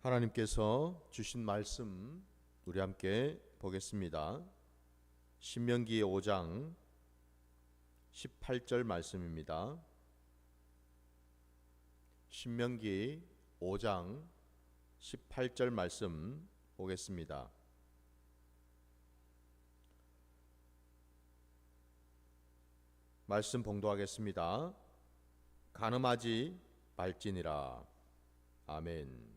하나님께서 주신 말씀 우리 함께 보겠습니다. 신명기 5장 18절 말씀입니다. 신명기 5장 18절 말씀 보겠습니다. 말씀 봉독하겠습니다. 간음하지 말지니라. 아멘.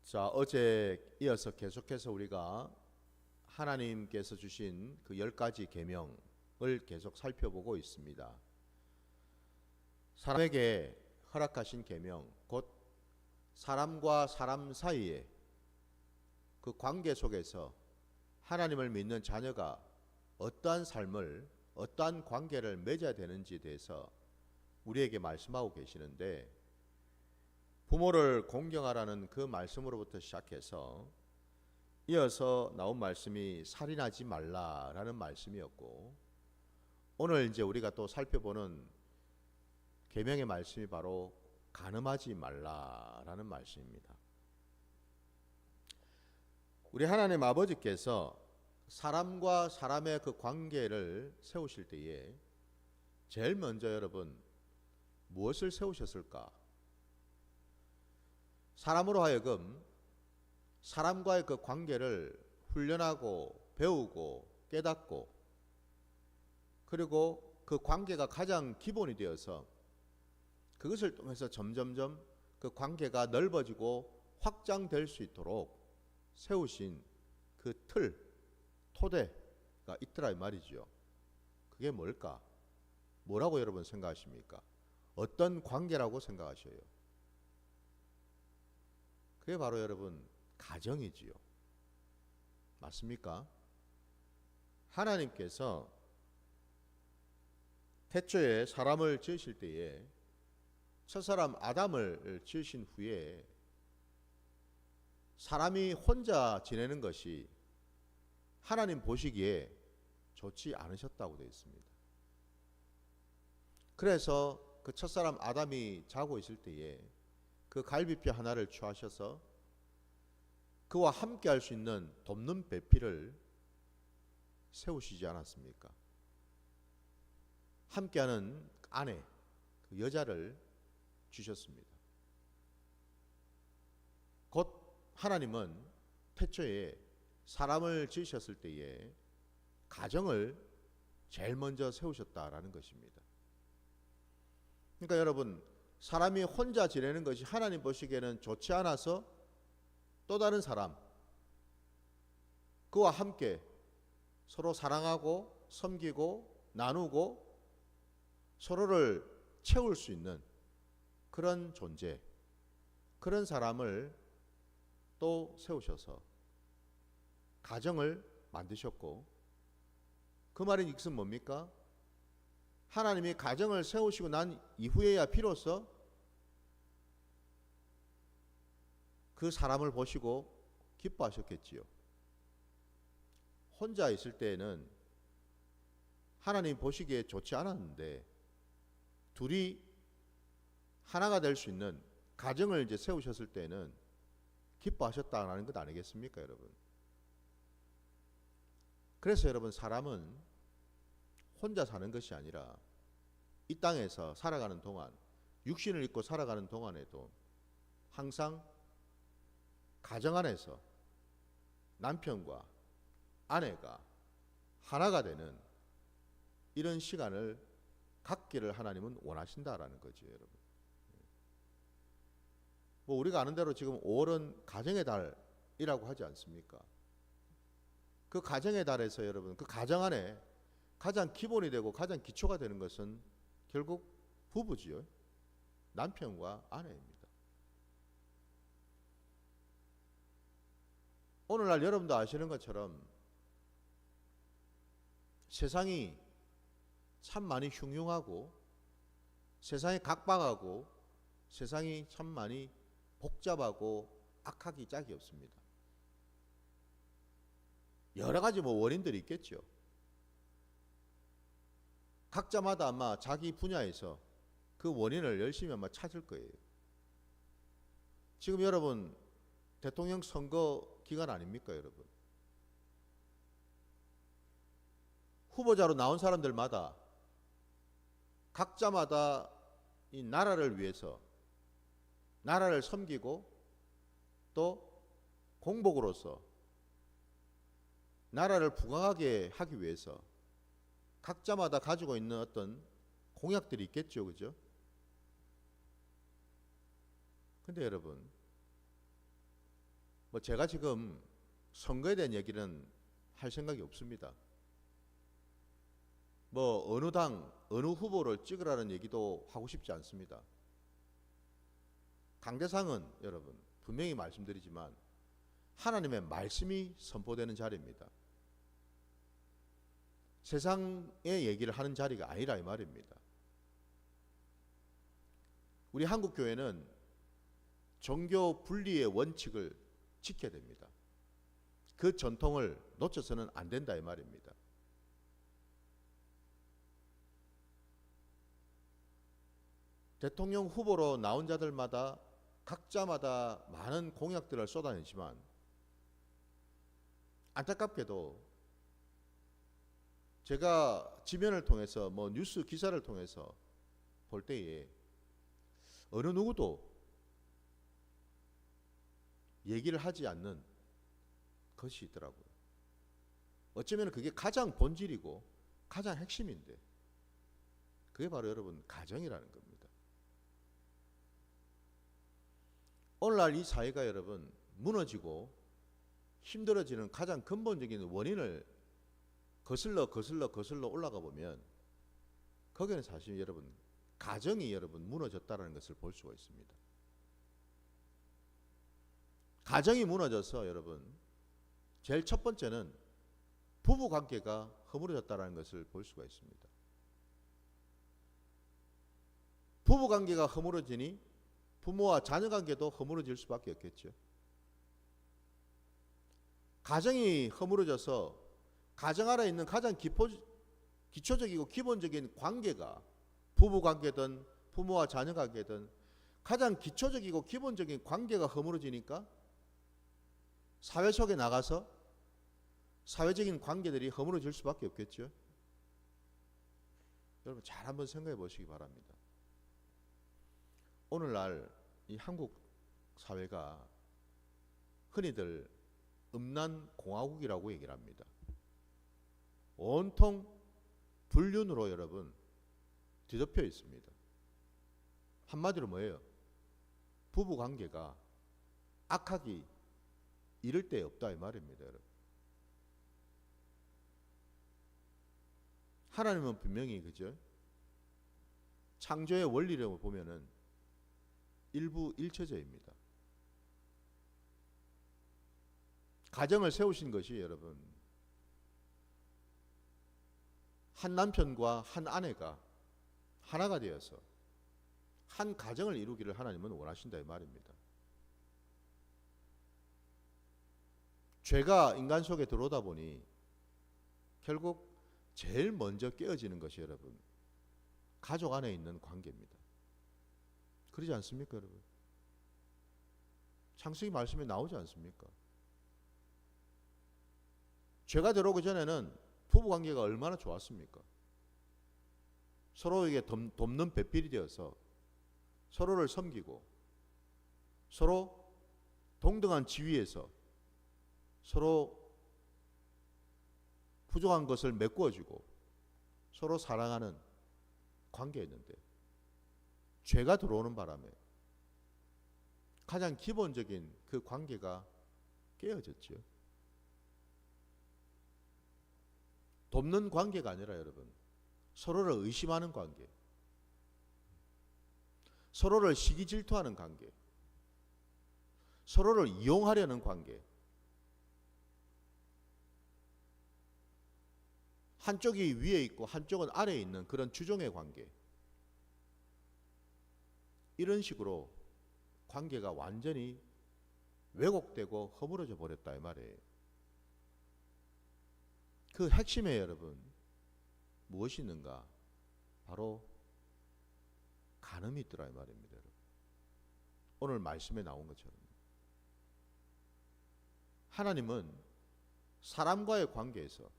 자, 어제 이어서 계속해서 우리가 하나님께서 주신 그 10가지 계명을 계속 살펴보고 있습니다. 사람에게 허락하신 계명, 곧 사람과 사람 사이에 그 관계 속에서 하나님을 믿는 자녀가 어떠한 삶을, 어떠한 관계를 맺어야 되는지에 대해서 우리에게 말씀하고 계시는데, 부모를 공경하라는 그 말씀으로부터 시작해서 이어서 나온 말씀이 살인하지 말라라는 말씀이었고, 오늘 이제 우리가 또 살펴보는 계명의 말씀이 바로 간음하지 말라라는 말씀입니다. 우리 하나님 아버지께서 사람과 사람의 그 관계를 세우실 때에 제일 먼저 여러분 무엇을 세우셨을까? 사람으로 하여금 사람과의 그 관계를 훈련하고 배우고 깨닫고, 그리고 그 관계가 가장 기본이 되어서 그것을 통해서 점점점 그 관계가 넓어지고 확장될 수 있도록 세우신 그 틀, 토대가 있더라 이 말이죠. 그게 뭘까? 뭐라고 여러분 생각하십니까? 어떤 관계라고 생각하셔요? 그게 바로 여러분 가정이지요. 맞습니까? 하나님께서 태초에 사람을 지으실 때에 첫사람 아담을 지으신 후에 사람이 혼자 지내는 것이 하나님 보시기에 좋지 않으셨다고 되어 있습니다. 그래서 그 첫사람 아담이 자고 있을 때에 그 갈비뼈 하나를 취하셔서 그와 함께 할 수 있는 돕는 배필을 세우시지 않았습니까? 함께하는 아내, 그 여자를 주셨습니다. 곧 하나님은 태초에 사람을 지으셨을 때에 가정을 제일 먼저 세우셨다라는 것입니다. 그러니까 여러분, 사람이 혼자 지내는 것이 하나님 보시기에는 좋지 않아서 또 다른 사람, 그와 함께 서로 사랑하고 섬기고 나누고 서로를 채울 수 있는 그런 존재, 그런 사람을 또 세우셔서 가정을 만드셨고, 그 말인 이것은 뭡니까? 하나님이 가정을 세우시고 난 이후에야 비로소 그 사람을 보시고 기뻐하셨겠지요. 혼자 있을 때에는 하나님 보시기에 좋지 않았는데 둘이 하나가 될 수 있는 가정을 이제 세우셨을 때는 기뻐하셨다는 것 아니겠습니까, 여러분? 그래서 여러분, 사람은 혼자 사는 것이 아니라 이 땅에서 살아가는 동안, 육신을 입고 살아가는 동안에도 항상 가정 안에서 남편과 아내가 하나가 되는 이런 시간을 갖기를 하나님은 원하신다라는 거죠, 여러분. 뭐 우리가 아는 대로 지금 5월은 가정의 달이라고 하지 않습니까? 그 가정의 달에서 여러분, 그 가정 안에 가장 기본이 되고 가장 기초가 되는 것은 결국 부부지요. 남편과 아내입니다. 오늘날 여러분도 아시는 것처럼 세상이 참 많이 흉흉하고 세상이 각박하고 세상이 참 많이 복잡하고 악하기 짝이 없습니다. 여러 가지 원인들이 있겠죠. 각자마다 아마 자기 분야에서 그 원인을 열심히 아마 찾을 거예요. 지금 여러분 대통령 선거 기간 아닙니까, 여러분? 후보자로 나온 사람들마다 각자마다 이 나라를 위해서 나라를 섬기고 또 공복으로서 나라를 부강하게 하기 위해서 각자마다 가지고 있는 어떤 공약들이 있겠죠, 그죠? 근데 여러분, 뭐 제가 지금 선거에 대한 얘기는 할 생각이 없습니다. 뭐 어느 당, 어느 후보를 찍으라는 얘기도 하고 싶지 않습니다. 강대상은 여러분 분명히 말씀드리지만 하나님의 말씀이 선포되는 자리입니다. 세상의 얘기를 하는 자리가 아니라 이 말입니다. 우리 한국교회는 종교 분리의 원칙을 지켜야 됩니다. 그 전통을 놓쳐서는 안 된다 이 말입니다. 대통령 후보로 나온 자들마다 각자마다 많은 공약들을 쏟아내지만 안타깝게도 제가 지면을 통해서 뭐 뉴스 기사를 통해서 볼 때에 어느 누구도 얘기를 하지 않는 것이 있더라고요. 어쩌면 그게 가장 본질이고 가장 핵심인데 그게 바로 여러분 가정이라는 겁니다. 오늘날 이 사회가 여러분 무너지고 힘들어지는 가장 근본적인 원인을 거슬러 올라가 보면 거기는 사실 여러분 가정이 여러분 무너졌다는 것을 볼 수가 있습니다. 가정이 무너져서 여러분 제일 첫 번째는 부부 관계가 허물어졌다는 것을 볼 수가 있습니다. 부부 관계가 허물어지니 부모와 자녀 관계도 허물어질 수밖에 없겠죠. 가정이 허물어져서 가정 안에 있는 가장 기초적이고 기본적인 관계가 부부 관계든 부모와 자녀 관계든 가장 기초적이고 기본적인 관계가 허물어지니까 사회 속에 나가서 사회적인 관계들이 허물어질 수밖에 없겠죠. 여러분 잘 한번 생각해 보시기 바랍니다. 오늘날 이 한국 사회가 흔히들 음란 공화국이라고 얘기를 합니다. 온통 불륜으로 여러분 뒤덮여 있습니다. 한마디로 뭐예요? 부부 관계가 악하기 이를 데 없다 이 말입니다, 여러분. 하나님은 분명히 그죠? 창조의 원리를 보면은 일부 일체제입니다. 가정을 세우신 것이 여러분 한 남편과 한 아내가 하나가 되어서 한 가정을 이루기를 하나님은 원하신다 이 말입니다. 죄가 인간 속에 들어오다 보니 결국 제일 먼저 깨어지는 것이 여러분 가족 안에 있는 관계입니다. 그러지 않습니까, 여러분? 창세기 말씀에 나오지 않습니까? 죄가 들어오기 전에는 부부 관계가 얼마나 좋았습니까? 서로에게 돕는 배필이 되어서 서로를 섬기고 서로 동등한 지위에서 서로 부족한 것을 메꾸어주고 서로 사랑하는 관계였는데 죄가 들어오는 바람에 가장 기본적인 그 관계가 깨어졌죠. 돕는 관계가 아니라 여러분 서로를 의심하는 관계, 서로를 시기 질투하는 관계, 서로를 이용하려는 관계, 한쪽이 위에 있고 한쪽은 아래에 있는 그런 주종의 관계, 이런 식으로 관계가 완전히 왜곡되고 허물어져 버렸다 이 말이에요. 그 핵심에 여러분 무엇이 있는가? 바로 간음이 있더라 이 말입니다. 여러분. 오늘 말씀에 나온 것처럼 하나님은 사람과의 관계에서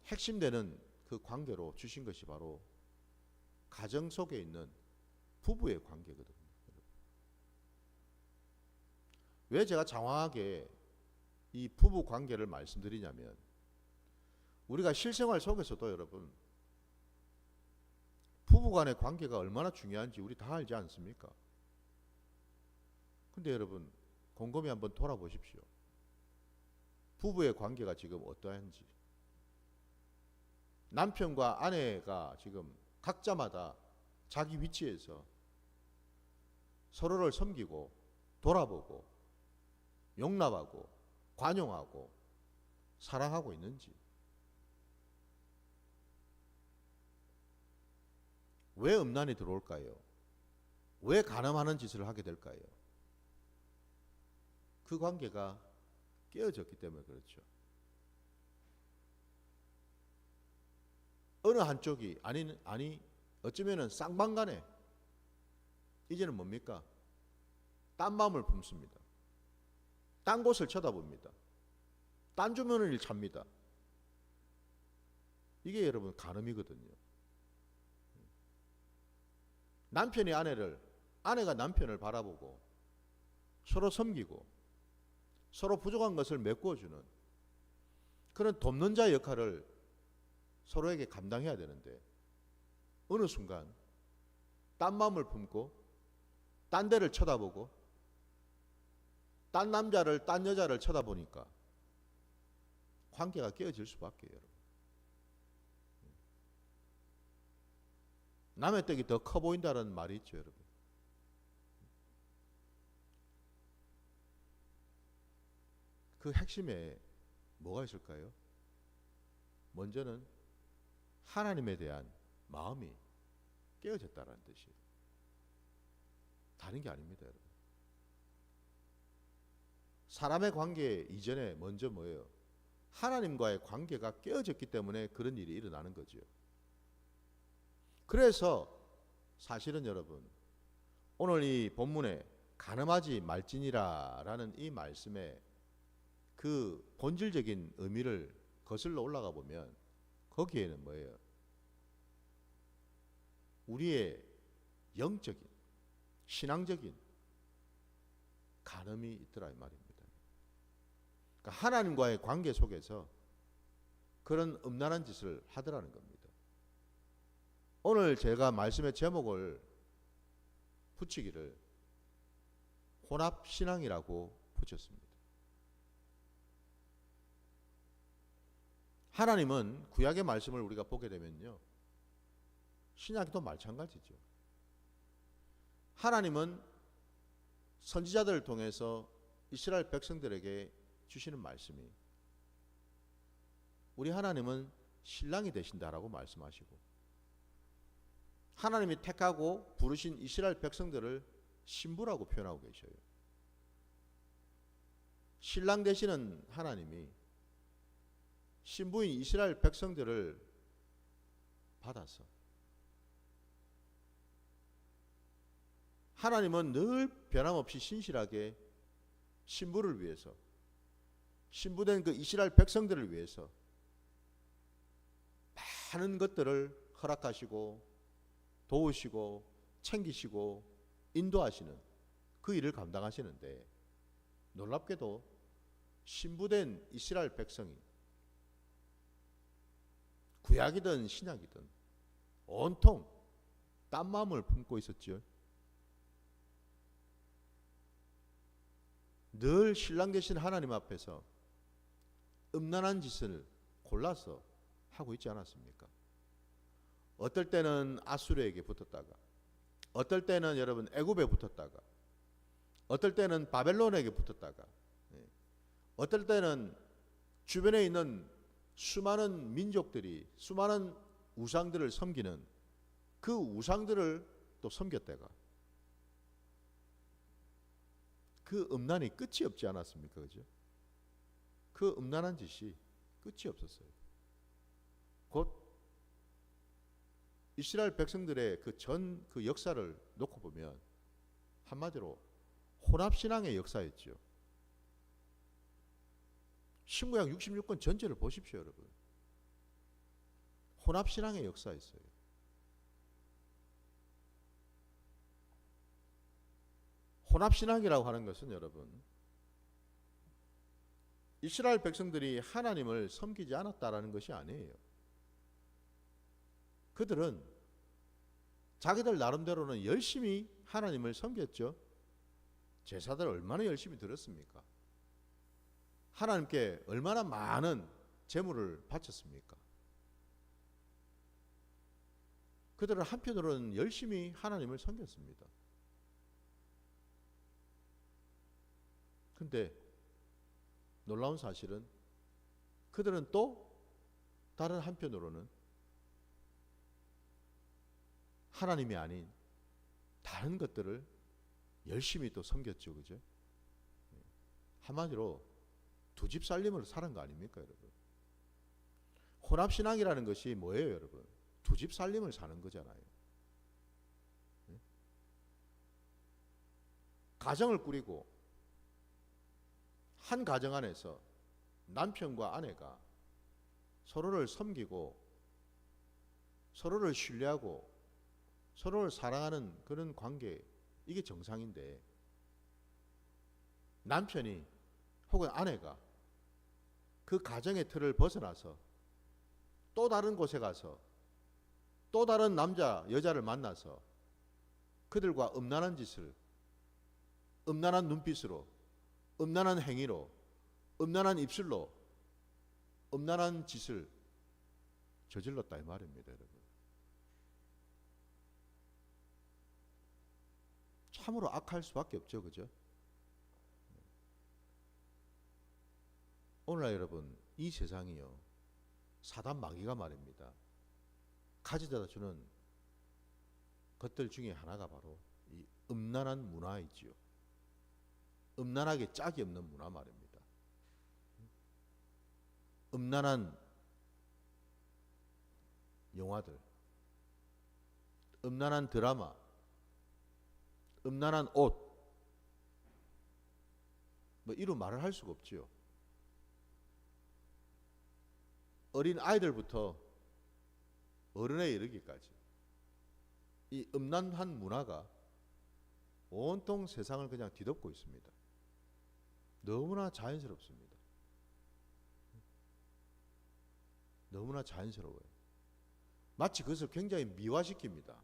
핵심되는 그 관계로 주신 것이 바로 가정 속에 있는 부부의 관계거든요. 왜 제가 장황하게 이 부부 관계를 말씀드리냐면, 우리가 실생활 속에서도 여러분 부부 간의 관계가 얼마나 중요한지 우리 다 알지 않습니까? 근데 여러분 곰곰이 한번 돌아보십시오. 부부의 관계가 지금 어떠한지. 남편과 아내가 지금 각자마다 자기 위치에서 서로를 섬기고 돌아보고 용납하고 관용하고 사랑하고 있는지. 왜 음란이 들어올까요? 왜 간음하는 짓을 하게 될까요? 그 관계가 깨어졌기 때문에 그렇죠. 어느 한쪽이 아니 어쩌면은 쌍방간에 이제는 뭡니까? 딴 마음을 품습니다. 딴 곳을 쳐다봅니다. 딴 주문을 찾니다. 이게 여러분 간음이거든요. 남편이 아내가 남편을 바라보고 서로 섬기고 서로 부족한 것을 메꿔주는 그런 돕는 자 역할을 서로에게 감당해야 되는데, 어느 순간 딴 마음을 품고 딴 데를 쳐다보고 딴 남자를 딴 여자를 쳐다보니까 관계가 깨어질 수밖에. 여러분, 남의 떡이 더 커 보인다는 말이 있죠. 여러분, 그 핵심에 뭐가 있을까요? 먼저는 하나님에 대한 마음이 깨어졌다는 뜻이에요. 다른 게 아닙니다. 여러분, 사람의 관계 이전에 먼저 뭐예요? 하나님과의 관계가 깨어졌기 때문에 그런 일이 일어나는 거죠. 그래서 사실은 여러분, 오늘 이 본문에 간음하지 말지니라라는 이 말씀에 그 본질적인 의미를 거슬러 올라가 보면 거기에는 뭐예요? 우리의 영적인 신앙적인 간음이 있더라 이 말입니다. 그러니까 하나님과의 관계 속에서 그런 음란한 짓을 하더라는 겁니다. 오늘 제가 말씀의 제목을 붙이기를 혼합신앙이라고 붙였습니다. 하나님은 구약의 말씀을 우리가 보게 되면요, 신약도 마찬가지죠. 하나님은 선지자들을 통해서 이스라엘 백성들에게 주시는 말씀이, 우리 하나님은 신랑이 되신다라고 말씀하시고, 하나님이 택하고 부르신 이스라엘 백성들을 신부라고 표현하고 계셔요. 신랑 되시는 하나님이 신부인 이스라엘 백성들을 받아서, 하나님은 늘 변함없이 신실하게 신부를 위해서, 신부된 그 이스라엘 백성들을 위해서 많은 것들을 허락하시고 도우시고 챙기시고 인도하시는 그 일을 감당하시는데, 놀랍게도 신부된 이스라엘 백성이 구약이든 신약이든 온통 딴 마음을 품고 있었죠. 늘 신랑 되신 하나님 앞에서 음란한 짓을 골라서 하고 있지 않았습니까? 어떨 때는 아수르에게 붙었다가, 어떨 때는 여러분 애굽에 붙었다가, 어떨 때는 바벨론에게 붙었다가, 어떨 때는 주변에 있는 수많은 민족들이 수많은 우상들을 섬기는 그 우상들을 또 섬겼다가, 그 음란이 끝이 없지 않았습니까? 그죠? 그 음란한 짓이 끝이 없었어요. 곧 이스라엘 백성들의 그 역사를 놓고 보면 한마디로 혼합신앙의 역사였죠. 신구약 66권 전체를 보십시오, 여러분. 혼합신앙의 역사였어요. 혼합신앙이라고 하는 것은 여러분, 이스라엘 백성들이 하나님을 섬기지 않았다라는 것이 아니에요. 그들은 자기들 나름대로는 열심히 하나님을 섬겼죠. 제사들 얼마나 열심히 드렸습니까? 하나님께 얼마나 많은 제물을 바쳤습니까? 그들은 한편으로는 열심히 하나님을 섬겼습니다. 근데 놀라운 사실은 그들은 또 다른 한편으로는 하나님이 아닌 다른 것들을 열심히 또 섬겼죠. 그죠? 한마디로 두 집 살림으로 사는 거 아닙니까, 여러분? 혼합신앙이라는 것이 뭐예요, 여러분? 두 집 살림을 사는 거잖아요. 가정을 꾸리고 한 가정 안에서 남편과 아내가 서로를 섬기고 서로를 신뢰하고 서로를 사랑하는 그런 관계, 이게 정상인데, 남편이 혹은 아내가 그 가정의 틀을 벗어나서 또 다른 곳에 가서 또 다른 남자, 여자를 만나서 그들과 음란한 짓을, 음란한 눈빛으로, 음란한 행위로, 음란한 입술로, 음란한 짓을 저질렀다 이 말입니다, 여러분. 참으로 악할 수밖에 없죠, 그죠? 오늘날 여러분, 이 세상이요, 사단 마귀가 말입니다, 가져다 주는 것들 중에 하나가 바로 이 음란한 문화이지요. 음란하게 짝이 없는 문화 말입니다. 음란한 영화들, 음란한 드라마, 음란한 옷, 뭐 이루 말을 할 수가 없지요. 어린 아이들부터 어른에 이르기까지 이 음란한 문화가 온통 세상을 그냥 뒤덮고 있습니다. 너무나 자연스럽습니다. 너무나 자연스러워요. 마치 그것을 굉장히 미화시킵니다.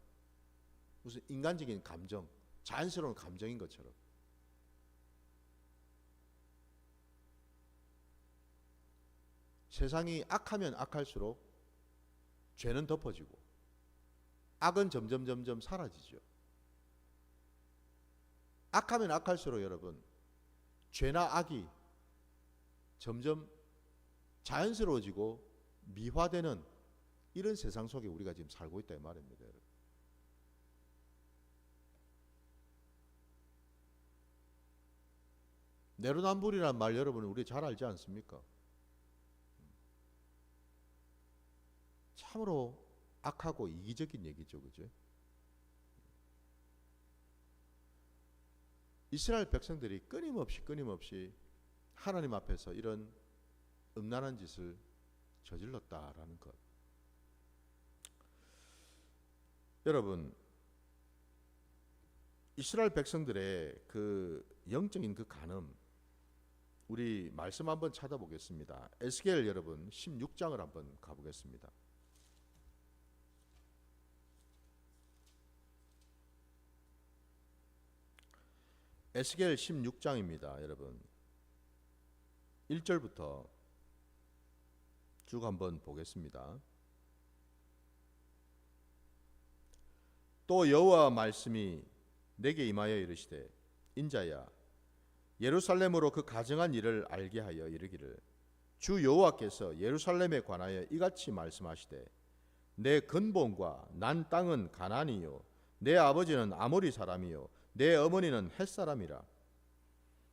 무슨 인간적인 감정, 자연스러운 감정인 것처럼. 세상이 악하면 악할수록 죄는 덮어지고 악은 점점 사라지죠. 악하면 악할수록 여러분, 죄나 악이 점점 자연스러워지고 미화되는 이런 세상 속에 우리가 지금 살고 있다 이 말입니다, 여러분. 내로남불이라는 말 여러분은 우리 잘 알지 않습니까? 참으로 악하고 이기적인 얘기죠, 그죠? 이스라엘 백성들이 끊임없이 하나님 앞에서 이런 음란한 짓을 저질렀다라는 것. 여러분, 이스라엘 백성들의 그 영적인 그 간음, 우리 말씀 한번 찾아보겠습니다. 에스겔 여러분 16장을 한번 가보겠습니다. 에스겔 16장입니다, 여러분. 1절부터 쭉 한번 보겠습니다. 또 여호와 말씀이 내게 임하여 이르시되, 인자야, 예루살렘으로 그 가증한 일을 알게 하여 이르기를, 주 여호와께서 예루살렘에 관하여 이같이 말씀하시되, 내 근본과 난 땅은 가나안이요 내 아버지는 아모리 사람이요 내 어머니는 헷 사람이라.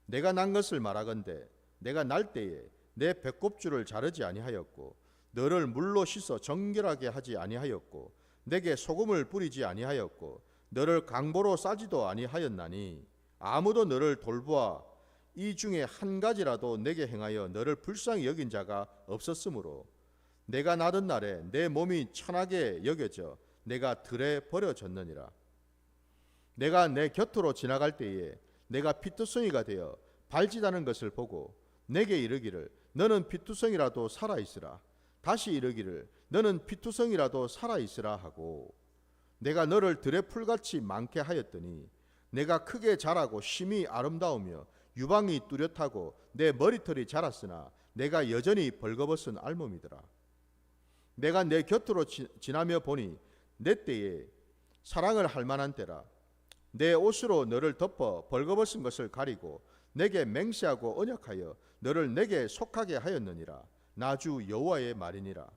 내가 난 것을 말하건대 내가 날 때에 내 배꼽줄을 자르지 아니하였고 너를 물로 씻어 정결하게 하지 아니하였고 내게 소금을 뿌리지 아니하였고 너를 강보로 싸지도 아니하였나니 아무도 너를 돌보아 이 중에 한 가지라도 내게 행하여 너를 불쌍히 여긴 자가 없었으므로 내가 나던 날에 내 몸이 천하게 여겨져 내가 들에 버려졌느니라. 내가 내 곁으로 지나갈 때에 내가 피투성이가 되어 발짓하는 것을 보고 내게 이르기를 너는 피투성이라도 살아있으라. 다시 이르기를 너는 피투성이라도 살아있으라 하고 내가 너를 들의 풀같이 많게 하였더니 내가 크게 자라고 심히 아름다우며 유방이 뚜렷하고 내 머리털이 자랐으나 내가 여전히 벌거벗은 알몸이더라. 내가 내 곁으로 지나며 보니 내 때에 사랑을 할 만한 때라. 내 옷으로 너를 덮어 벌거벗은 것을 가리고 내게 맹세하고 언약하여 너를 내게 속하게 하였느니라. 나 주 여호와의 말이니라.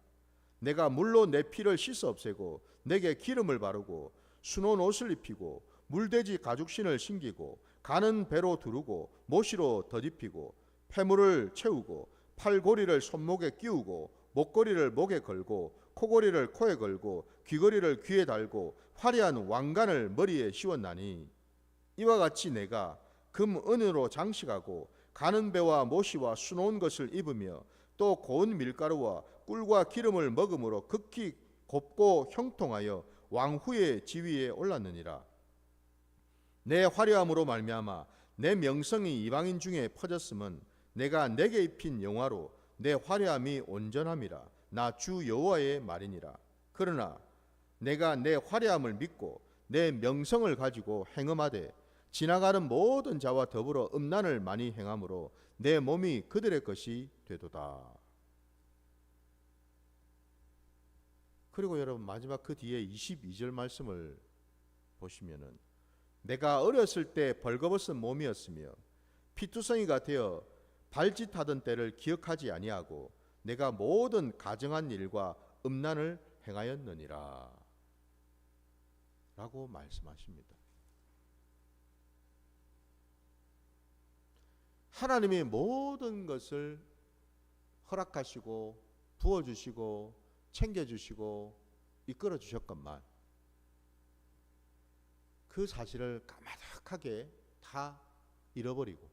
내가 물로 내 피를 씻어 없애고 내게 기름을 바르고 수놓은 옷을 입히고 물돼지 가죽신을 신기고 가는 배로 두르고 모시로 덧입히고 폐물을 채우고 팔고리를 손목에 끼우고 목걸이를 목에 걸고 코고리를 코에 걸고 귀걸이를 귀에 달고 화려한 왕관을 머리에 씌웠나니 이와 같이 내가 금 은으로 장식하고 가는 배와 모시와 수놓은 것을 입으며 또 고운 밀가루와 꿀과 기름을 먹음으로 극히 곱고 형통하여 왕후의 지위에 올랐느니라. 내 화려함으로 말미암아 내 명성이 이방인 중에 퍼졌음은 내가 내게 입힌 영화로 내 화려함이 온전함이라. 나 주 여호와의 말이니라. 그러나 내가 내 화려함을 믿고 내 명성을 가지고 행음하되 지나가는 모든 자와 더불어 음란을 많이 행함으로 내 몸이 그들의 것이 되도다. 그리고 여러분 마지막 그 뒤에 22절 말씀을 보시면은 내가 어렸을 때 벌거벗은 몸이었으며 피투성이가 되어 발짓하던 때를 기억하지 아니하고 내가 모든 가정한 일과 음란을 행하였느니라 라고 말씀하십니다. 하나님이 모든 것을 허락하시고 부어주시고 챙겨주시고 이끌어주셨건만 그 사실을 까마득하게 다 잃어버리고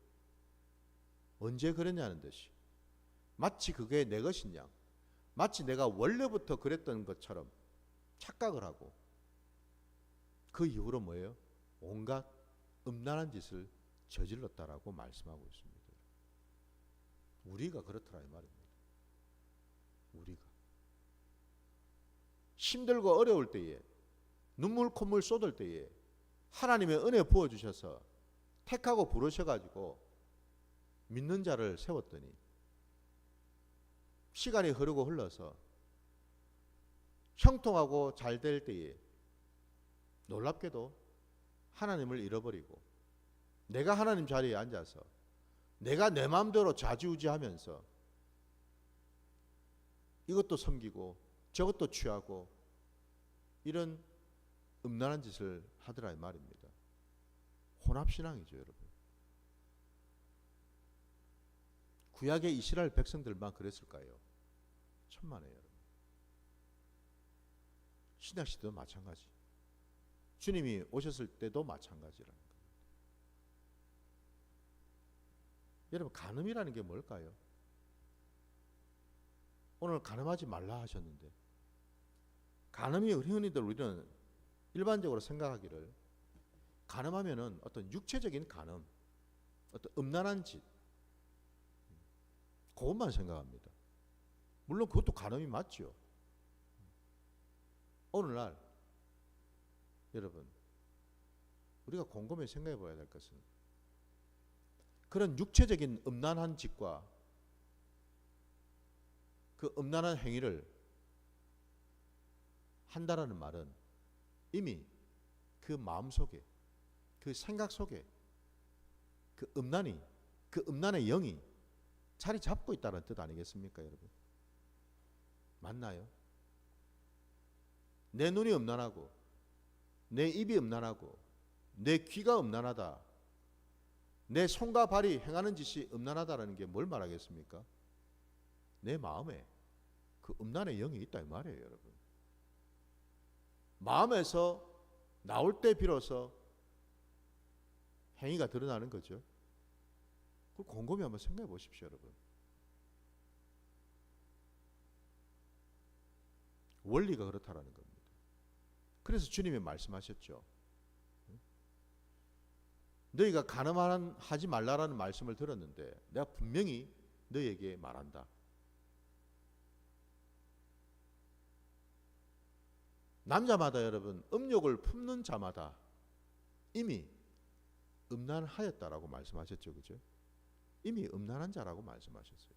언제 그랬냐는 듯이 마치 그게 내 것인 양, 마치 내가 원래부터 그랬던 것처럼 착각을 하고 그 이후로 뭐예요? 온갖 음란한 짓을 저질렀다라고 말씀하고 있습니다. 우리가 그렇더라 이 말입니다. 우리가 힘들고 어려울 때에 눈물 콧물 쏟을 때에 하나님의 은혜 부어주셔서 택하고 부르셔가지고 믿는 자를 세웠더니 시간이 흐르고 흘러서 형통하고 잘 될 때에 놀랍게도 하나님을 잃어버리고 내가 하나님 자리에 앉아서 내가 내 마음대로 좌지우지하면서 이것도 섬기고 저것도 취하고 이런 음란한 짓을 하더라 이 말입니다. 혼합신앙이죠 여러분. 구약의 이스라엘 백성들만 그랬을까요? 천만에요 여러분. 신약시대도 마찬가지. 주님이 오셨을 때도 마찬가지라는 겁니다. 여러분 간음이라는 게 뭘까요? 오늘 간음하지 말라 하셨는데 간음이 흔히들 우리는 일반적으로 생각하기를 간음하면은 어떤 육체적인 간음, 어떤 음란한 짓 그것만 생각합니다. 물론 그것도 간음이 맞죠. 오늘날 여러분 우리가 곰곰이 생각해 봐야 될 것은 그런 육체적인 음란한 짓과 그 음란한 행위를 한다라는 말은 이미 그 마음속에 그 생각 속에 그 음란의 영이 자리 잡고 있다는 뜻 아니겠습니까 여러분? 맞나요? 내 눈이 음란하고 내 입이 음란하고 내 귀가 음란하다, 내 손과 발이 행하는 짓이 음란하다라는 게 뭘 말하겠습니까? 내 마음에 그 음란의 영이 있다 이 말이에요 여러분. 마음에서 나올 때 비로소 행위가 드러나는 거죠. 그걸 곰곰이 한번 생각해 보십시오, 여러분. 원리가 그렇다라는 겁니다. 그래서 주님이 말씀하셨죠. 너희가 간음하지 말라라는 말씀을 들었는데 내가 분명히 너희에게 말한다. 남자마다 여러분 음욕을 품는 자마다 이미 음란하였다라고 말씀하셨죠. 그죠? 이미 음란한 자라고 말씀하셨어요.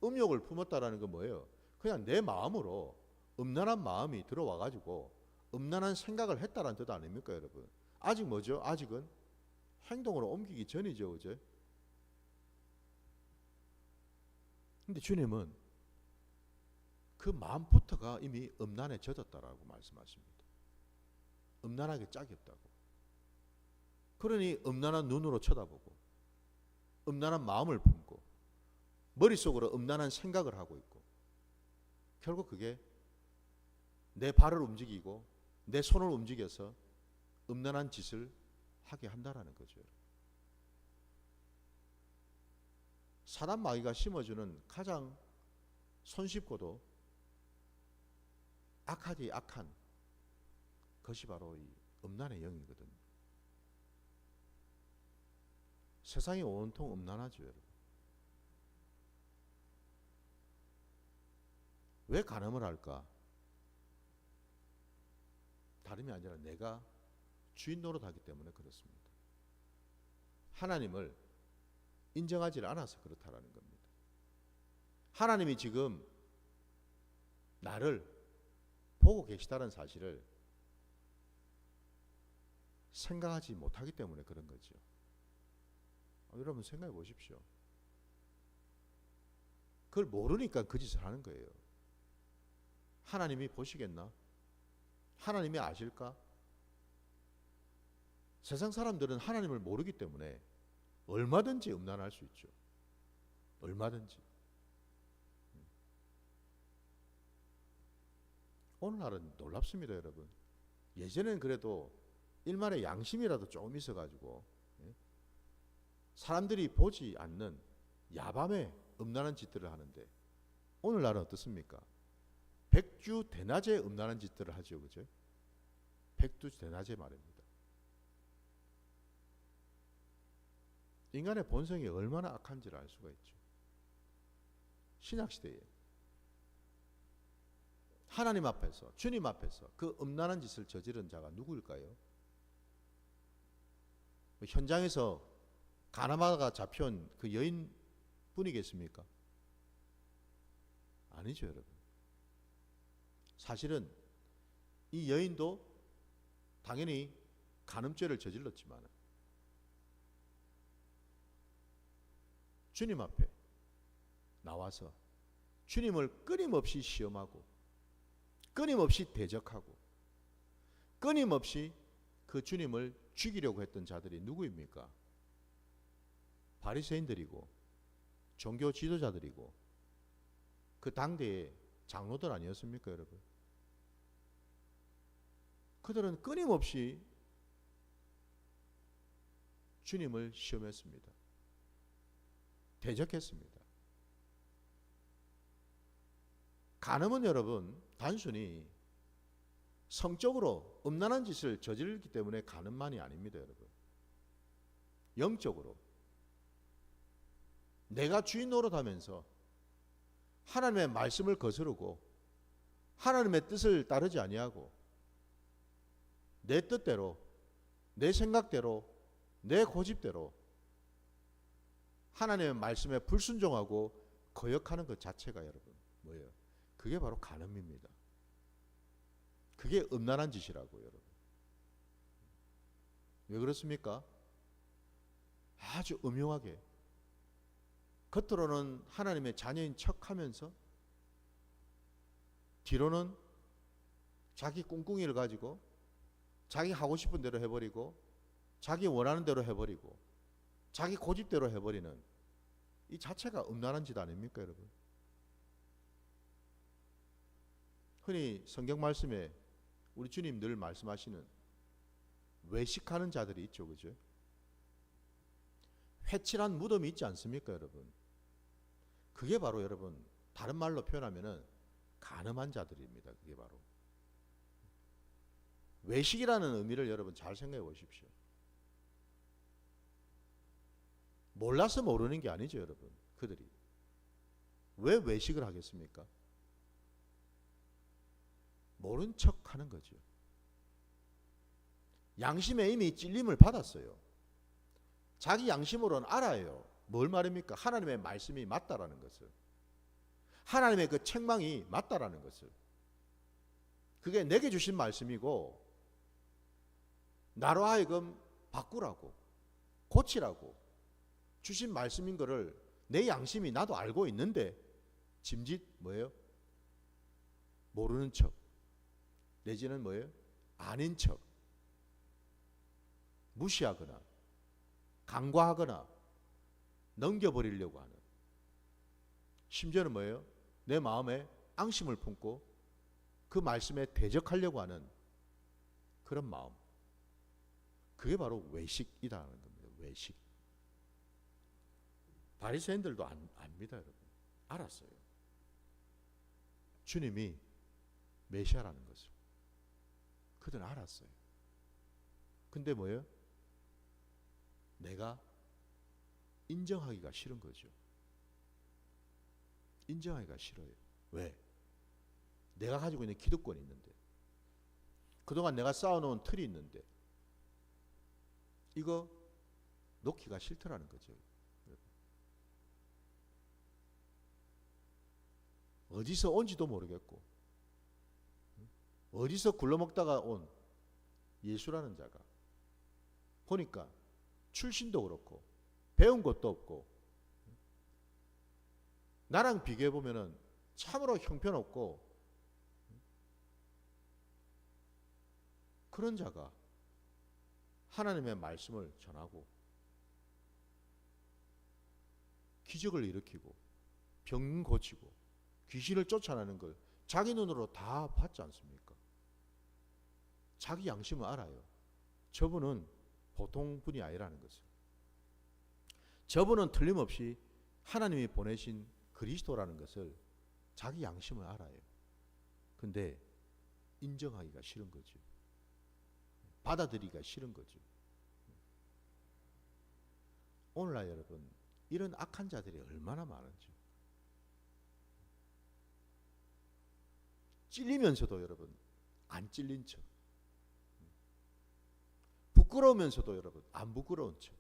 음욕을 품었다라는 건 뭐예요? 그냥 내 마음으로 음란한 마음이 들어와 가지고 음란한 생각을 했다라는 뜻 아닙니까, 여러분? 아직 뭐죠? 아직은 행동으로 옮기기 전이죠. 그죠? 근데 주님은 그 마음부터가 이미 음란에 젖었다라고 말씀하십니다. 음란하게 짝이 없다고. 그러니 음란한 눈으로 쳐다보고 음란한 마음을 품고 머릿속으로 음란한 생각을 하고 있고 결국 그게 내 발을 움직이고 내 손을 움직여서 음란한 짓을 하게 한다라는 거죠. 사단 마귀가 심어주는 가장 손쉽고도 악하디 악한 것이 바로 이 음란의 영이거든요. 세상이 온통 음란하죠, 여러분. 왜 간음을 할까? 다름이 아니라 내가 주인 노릇하기 때문에 그렇습니다. 하나님을 인정하지 않아서 그렇다라는 겁니다. 하나님이 지금 나를 보고 계시다는 사실을 생각하지 못하기 때문에 그런 거죠. 여러분 생각해 보십시오. 그걸 모르니까 그 짓을 하는 거예요. 하나님이 보시겠나? 하나님이 아실까? 세상 사람들은 하나님을 모르기 때문에 얼마든지 음란할 수 있죠. 얼마든지. 오늘날은 놀랍습니다, 여러분. 예전엔 그래도 일말의 양심이라도 조금 있어가지고 사람들이 보지 않는 야밤에 음란한 짓들을 하는데 오늘날은 어떻습니까? 백주대낮에 음란한 짓들을 하죠, 그죠? 백주대낮에 말입니다. 인간의 본성이 얼마나 악한지를 알 수가 있죠. 신약시대에 하나님 앞에서 주님 앞에서 그 음란한 짓을 저지른 자가 누구일까요? 현장에서 가늠하다가 잡혀온 그 여인뿐이겠습니까? 아니죠, 여러분. 사실은 이 여인도 당연히 간음죄를 저질렀지만 주님 앞에 나와서 주님을 끊임없이 시험하고 끊임없이 대적하고 끊임없이 그 주님을 죽이려고 했던 자들이 누구입니까? 바리새인들이고 종교 지도자들이고 그 당대의 장로들 아니었습니까, 여러분? 그들은 끊임없이 주님을 시험했습니다. 대적했습니다. 간음은 여러분 단순히 성적으로 음란한 짓을 저지르기 때문에 간음만이 아닙니다, 여러분. 영적으로 내가 주인 노릇하면서 하나님의 말씀을 거스르고 하나님의 뜻을 따르지 아니하고 내 뜻대로 내 생각대로 내 고집대로 하나님의 말씀에 불순종하고 거역하는 것 자체가 여러분 뭐예요? 그게 바로 간음입니다. 그게 음란한 짓이라고요, 여러분. 왜 그렇습니까? 아주 음흉하게 겉으로는 하나님의 자녀인 척하면서 뒤로는 자기 꿍꿍이를 가지고 자기 하고 싶은 대로 해버리고 자기 원하는 대로 해버리고 자기 고집대로 해버리는 이 자체가 음란한 짓 아닙니까, 여러분? 흔히 성경 말씀에 우리 주님 늘 말씀하시는 외식하는 자들이 있죠, 그죠? 회칠한 무덤이 있지 않습니까, 여러분? 그게 바로 여러분 다른 말로 표현하면은 간음한 자들입니다. 그게 바로 외식이라는 의미를 여러분 잘 생각해 보십시오. 몰라서 모르는 게 아니죠, 여러분. 그들이 왜 외식을 하겠습니까? 모른 척 하는 거죠. 양심에 이미 찔림을 받았어요. 자기 양심으로는 알아요. 뭘 말입니까? 하나님의 말씀이 맞다라는 것을. 하나님의 그 책망이 맞다라는 것을. 그게 내게 주신 말씀이고 나로 하여금 바꾸라고 고치라고 주신 말씀인 거를 내 양심이 나도 알고 있는데 짐짓 뭐예요? 모르는 척 내지는 뭐예요? 아닌 척 무시하거나 간과하거나 넘겨버리려고 하는, 심지어는 뭐예요? 내 마음에 앙심을 품고 그 말씀에 대적하려고 하는 그런 마음, 그게 바로 외식이라는 겁니다. 외식. 바리새인들도 압니다, 여러분. 알았어요. 주님이 메시아라는 것을 그들은 알았어요. 근데 뭐예요? 내가 인정하기가 싫은 거죠. 인정하기가 싫어요. 왜? 내가 가지고 있는 기득권이 있는데, 그동안 내가 쌓아놓은 틀이 있는데 이거 놓기가 싫더라는 거죠. 어디서 온지도 모르겠고 어디서 굴러먹다가 온 예수라는 자가 보니까 출신도 그렇고 배운 것도 없고 나랑 비교해 보면은 참으로 형편없고 그런 자가 하나님의 말씀을 전하고 기적을 일으키고 병 고치고 귀신을 쫓아내는 걸 자기 눈으로 다 봤지 않습니까? 자기 양심을 알아요. 저분은 보통 분이 아니라는 것을. 저분은 틀림없이 하나님이 보내신 그리스도라는 것을 자기 양심을 알아요. 근데 인정하기가 싫은 거죠. 받아들이기가 싫은 거죠. 오늘날 여러분, 이런 악한 자들이 얼마나 많은지. 찔리면서도 여러분 안 찔린 척, 부끄러우면서도 여러분 안 부끄러운 척,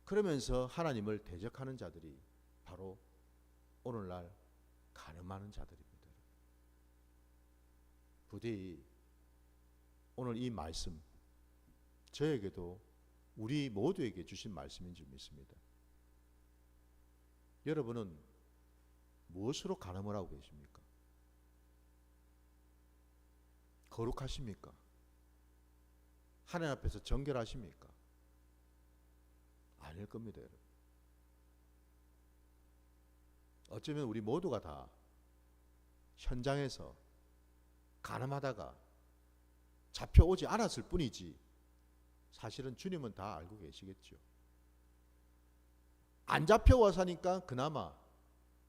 그러면서 하나님을 대적하는 자들이 바로 오늘날 간음하는 자들입니다. 부디 오늘 이 말씀 저에게도 우리 모두에게 주신 말씀인 줄 믿습니다. 여러분은 무엇으로 간음을 하고 계십니까? 거룩하십니까? 하나님 앞에서 정결하십니까? 아닐 겁니다, 여러분. 어쩌면 우리 모두가 다 현장에서 간음하다가 잡혀오지 않았을 뿐이지 사실은 주님은 다 알고 계시겠죠. 안 잡혀와 사니까 그나마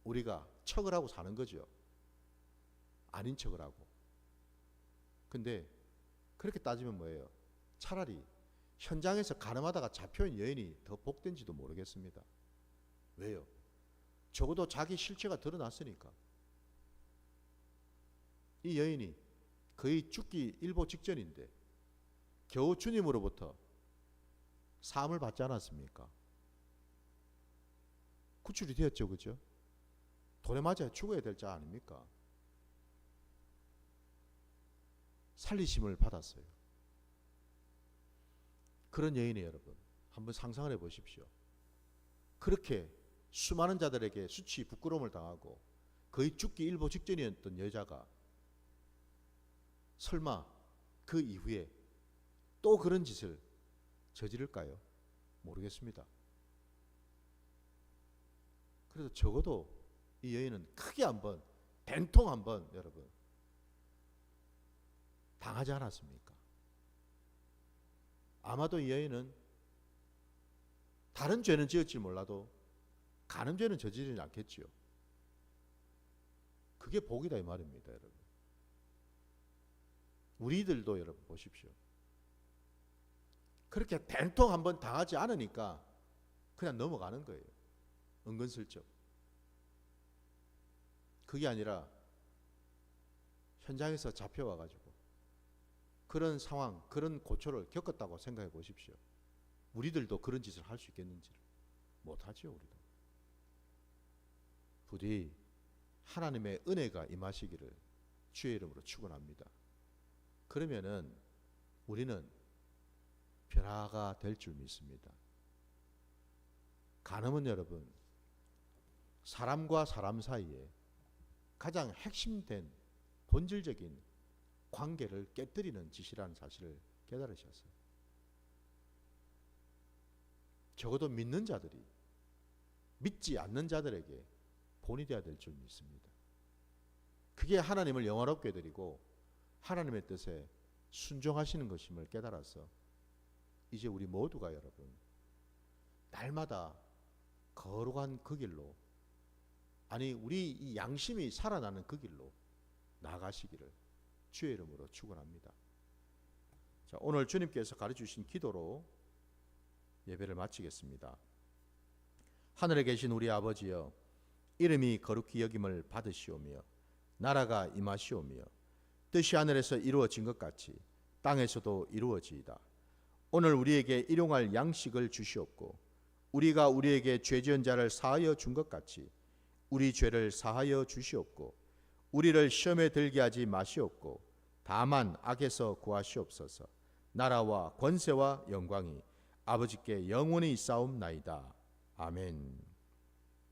우리가 척을 하고 사는 거죠. 아닌 척을 하고. 근데 그렇게 따지면 뭐예요? 차라리 현장에서 간음하다가 잡혀온 여인이 더 복된지도 모르겠습니다. 왜요? 적어도 자기 실체가 드러났으니까. 이 여인이 거의 죽기 일보 직전인데 겨우 주님으로부터 사함을 받지 않았습니까? 구출이 되었죠, 그죠? 돌에 맞아 죽어야 될 자 아닙니까? 살리심을 받았어요. 그런 여인이 여러분 한번 상상을 해보십시오. 그렇게 수많은 자들에게 수치 부끄러움을 당하고 거의 죽기 일보 직전이었던 여자가 설마 그 이후에 또 그런 짓을 저지를까요? 모르겠습니다. 그래서 적어도 이 여인은 크게 한번 된통 한번 여러분 당하지 않았습니까? 아마도 이 여인은 다른 죄는 지었지 몰라도 간음죄는 저지르지 않겠지요. 그게 복이다 이 말입니다, 여러분. 우리들도 여러분 보십시오. 그렇게 된통 한번 당하지 않으니까 그냥 넘어가는 거예요. 은근슬쩍. 그게 아니라 현장에서 잡혀와가지고 그런 상황, 그런 고초를 겪었다고 생각해 보십시오. 우리들도 그런 짓을 할 수 있겠는지를 못하지요. 우리도. 부디 하나님의 은혜가 임하시기를 주의 이름으로 축원합니다. 그러면은 우리는 변화가 될 줄 믿습니다. 간음은 여러분 사람과 사람 사이에 가장 핵심된 본질적인 관계를 깨뜨리는 짓이라는 사실을 깨달으셨어요. 적어도 믿는 자들이 믿지 않는 자들에게 본이 되어야 될 줄 믿습니다. 그게 하나님을 영화롭게 드리고 하나님의 뜻에 순종하시는 것임을 깨달아서 이제 우리 모두가 여러분 날마다 거룩한 그 길로, 아니 우리 이 양심이 살아나는 그 길로 나아가시기를 주의 이름으로 축원합니다. 자, 오늘 주님께서 가르쳐주신 기도로 예배를 마치겠습니다. 하늘에 계신 우리 아버지여, 이름이 거룩히 여김을 받으시오며 나라가 임하시오며 뜻이 하늘에서 이루어진 것 같이 땅에서도 이루어지이다. 오늘 우리에게 일용할 양식을 주시옵고 우리가 우리에게 죄 지은 자를 사하여 준 것 같이 우리 죄를 사하여 주시옵고 우리를 시험에 들게 하지 마시옵고 다만 악에서 구하시옵소서. 나라와 권세와 영광이 아버지께 영원히 있사옵나이다. 아멘.